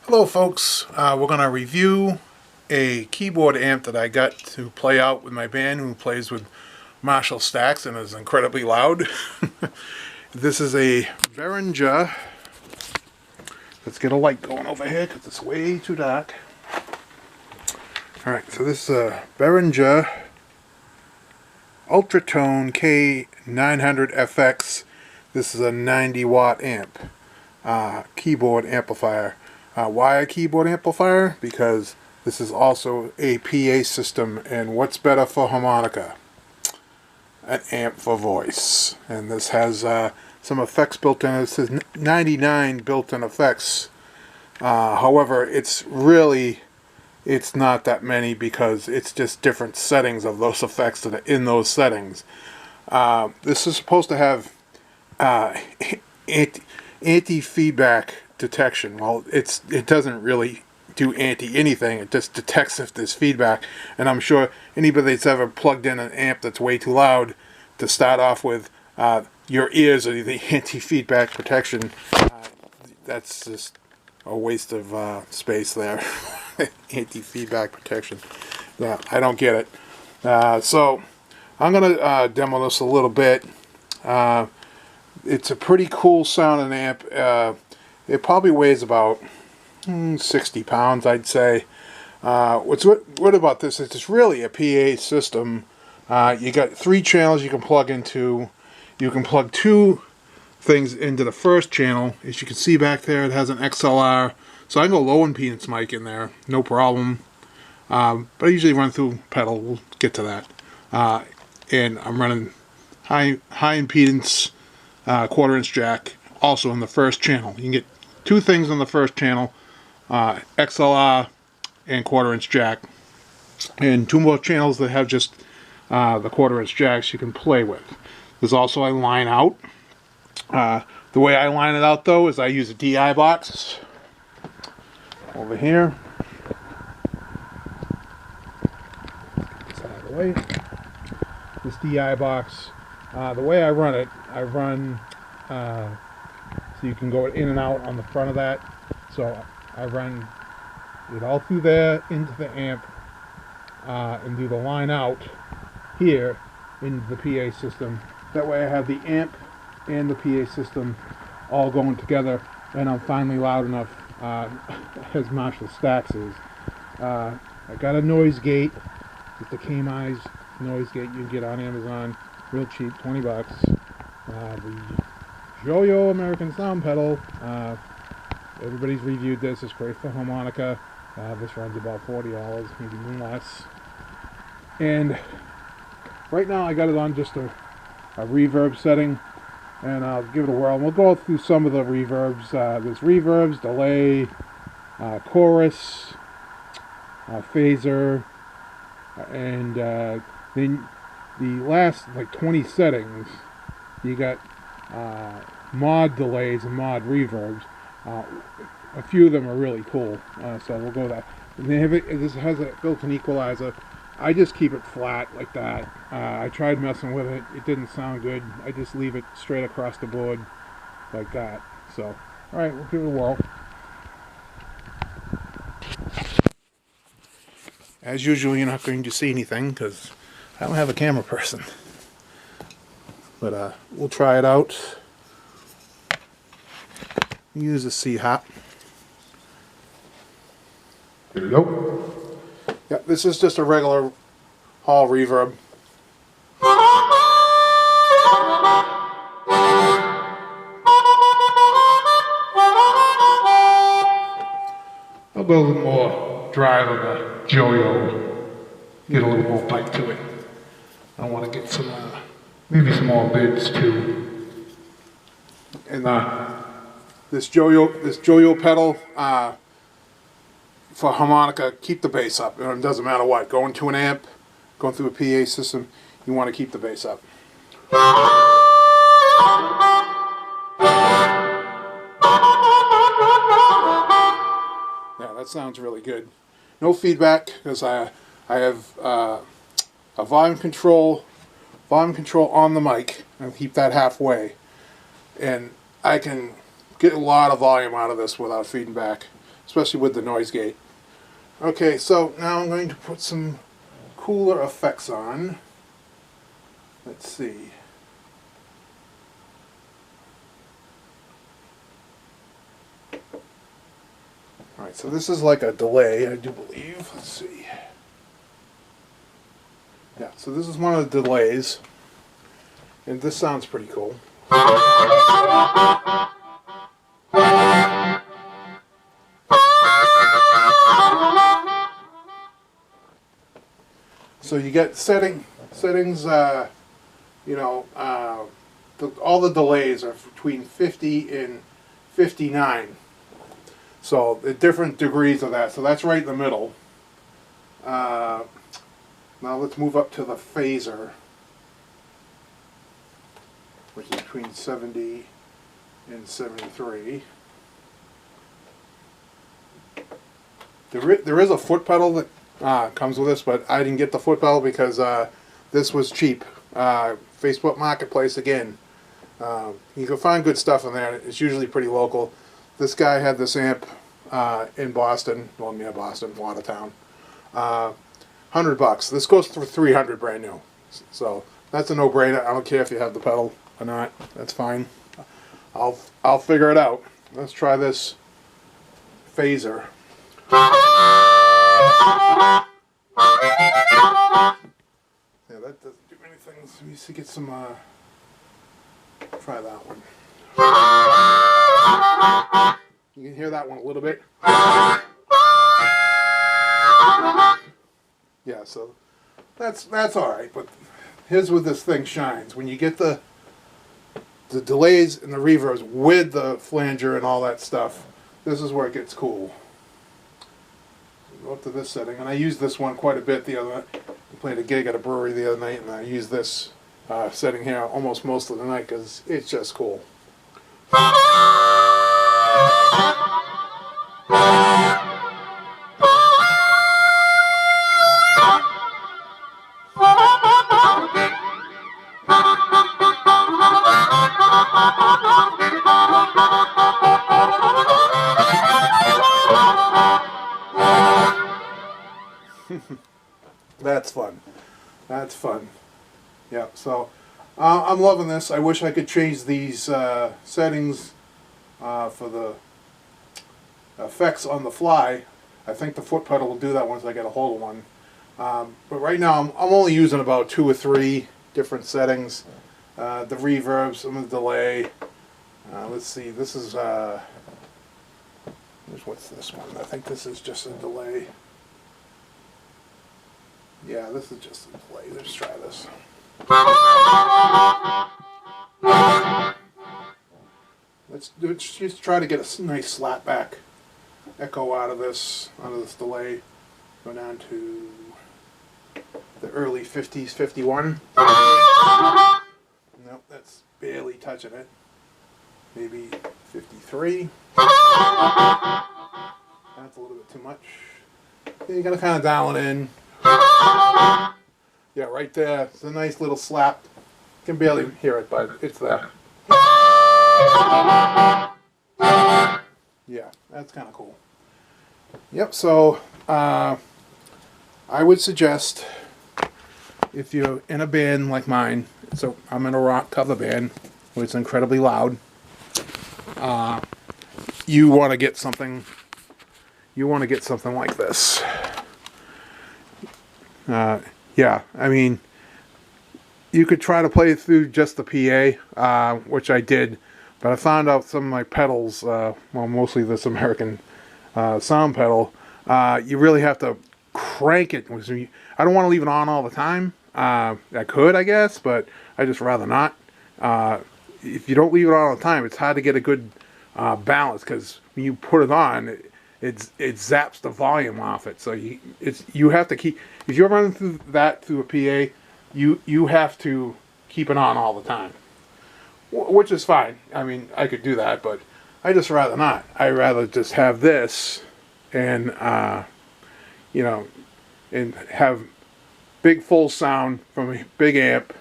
Hello folks, we're going to review a keyboard amp that I got to play out with my band who plays with Marshall stacks and is incredibly loud. This is a Behringer. Let's get a light going over here because it's way too dark. Alright, so this is a Behringer Ultratone K900FX. This is a 90 watt amp keyboard amplifier. Why a keyboard amplifier? Because this is also a PA system, and what's better for harmonica? An amp for voice. And this has some effects built in. It says 99 built-in effects. However, it's not that many because it's just different settings of those effects that are in those settings. This is supposed to have anti-feedback detection. Well, it doesn't really do anything. It just detects if there's feedback, and I'm sure anybody that's ever plugged in an amp that's way too loud to start off with, your ears are the anti-feedback protection. That's just a waste of space there. Anti-feedback protection. Yeah, I don't get it. So I'm gonna demo this a little bit. It's a pretty cool sounding amp. It probably weighs about 60 pounds, I'd say. What's good about this is it's really a PA system. You got 3 channels you can plug into. You can plug 2 things into the first channel. As you can see back there, it has an XLR. So I can go low impedance mic in there, no problem. But I usually run through pedal. We'll get to that. And I'm running high impedance 1/4 inch jack also in the first channel. You can get 2 things on the first channel, XLR and 1/4 inch jack, and 2 more channels that have just the 1/4 inch jacks you can play with. There's also a line out. The way I line it out though is I use a DI box over here. Get this out of the way. This DI box, the way I run it, I run so you can go in and out on the front of that. So I run it all through there into the amp and do the line out here into the PA system. That way I have the amp and the PA system all going together, and I'm finally loud enough as Marshall stacks is. I got a noise gate. It's the K900FX noise gate you can get on Amazon, real cheap, 20 bucks. The Yo-Yo American sound pedal, everybody's reviewed this. It's great for harmonica. This runs about $40, maybe even less. And right now I got it on just a reverb setting, and I'll give it a whirl. We'll go through some of the reverbs. There's reverbs, delay, chorus, phaser, and then the last like 20 settings you got mod delays and mod reverbs. A few of them are really cool, so we'll go with that. And this has a built-in equalizer. I just keep it flat like that. I tried messing with it. It didn't sound good. I just leave it straight across the board like that. So, alright, we'll give it a whirl. As usual, you're not going to see anything because I don't have a camera person. But we'll try it out. Use a C-hop. There we go. Yeah, this is just a regular hall reverb. I'll go a little more drive of the Yo-Yo. Get a little more bite to it. I want to get some, maybe some more bids too. And this Yo-Yo pedal, for harmonica, keep the bass up. It doesn't matter what. Going to an amp, going through a PA system, you want to keep the bass up. Yeah, that sounds really good. No feedback because I have a volume control on the mic. I'll keep that halfway, and I can get a lot of volume out of this without feedback. especially with the noise gate. Okay, so now I'm going to put some cooler effects on. Let's see. Alright, so this is like a delay, I do believe. Let's see. Yeah, so this is one of the delays. And this sounds pretty cool. So you get settings, you know, all the delays are between 50 and 59. So the different degrees of that. So that's right in the middle. Now let's move up to the phaser, which is between 70 and 73. There is a foot pedal that comes with this, but I didn't get the foot pedal because this was cheap. Facebook Marketplace again. You can find good stuff in there. It's usually pretty local. This guy had this amp in Boston, well near Boston, Watertown. $100. This goes for $300 brand new. So that's a no-brainer. I don't care if you have the pedal or not. That's fine. I'll figure it out. Let's try this phaser. Yeah, that doesn't do anything. Let me see, get some, try that one. You can hear that one a little bit. Yeah, so that's alright, but here's where this thing shines. When you get the delays and the reverbs with the flanger and all that stuff, this is where it gets cool. Go up to this setting, and I used this one quite a bit the other night. I played a gig at a brewery the other night, and I used this setting here almost most of the night because it's just cool. That's fun. That's fun. Yeah, so I'm loving this. I wish I could change these settings for the effects on the fly. I think the foot pedal will do that once I get a hold of one. But right now I'm only using about 2 or 3 different settings. The reverb, some of the delay. Let's see, this is, what's this one? I think this is just a delay. Yeah, this is just a delay. Let's try this. Let's just try to get a nice slap back echo out of this delay. Go down to the early 50s, 51. Nope, that's barely touching it. Maybe 53. That's a little bit too much. You gotta kind of dial it in. Yeah, right there. It's a nice little slap. You can barely hear it, but it's there. Yeah, that's kind of cool. Yep, so I would suggest, if you're in a band like mine, so I'm in a rock cover band where it's incredibly loud, you want to get something like this. Yeah, I mean, you could try to play through just the PA, which I did, but I found out some of my pedals, well, mostly this American sound pedal, you really have to crank it. I don't want to leave it on all the time. I could, I guess, but I just rather not. If you don't leave it on all the time, it's hard to get a good balance, because when you put it on, it zaps the volume off it. So you have to keep, if you're running through a PA, you have to keep it on all the time, which is fine. I mean, I could do that, but I just rather not. I rather just have this and you know, and have big full sound from a big amp,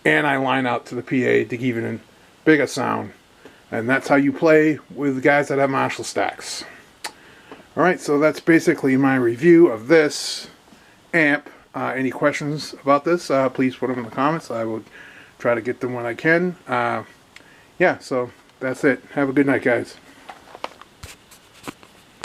and I line out to the PA to give it a bigger sound. And that's how you play with guys that have Marshall stacks. Alright, so that's basically my review of this amp. Any questions about this, please put them in the comments. I will try to get them when I can. Yeah, so that's it. Have a good night, guys.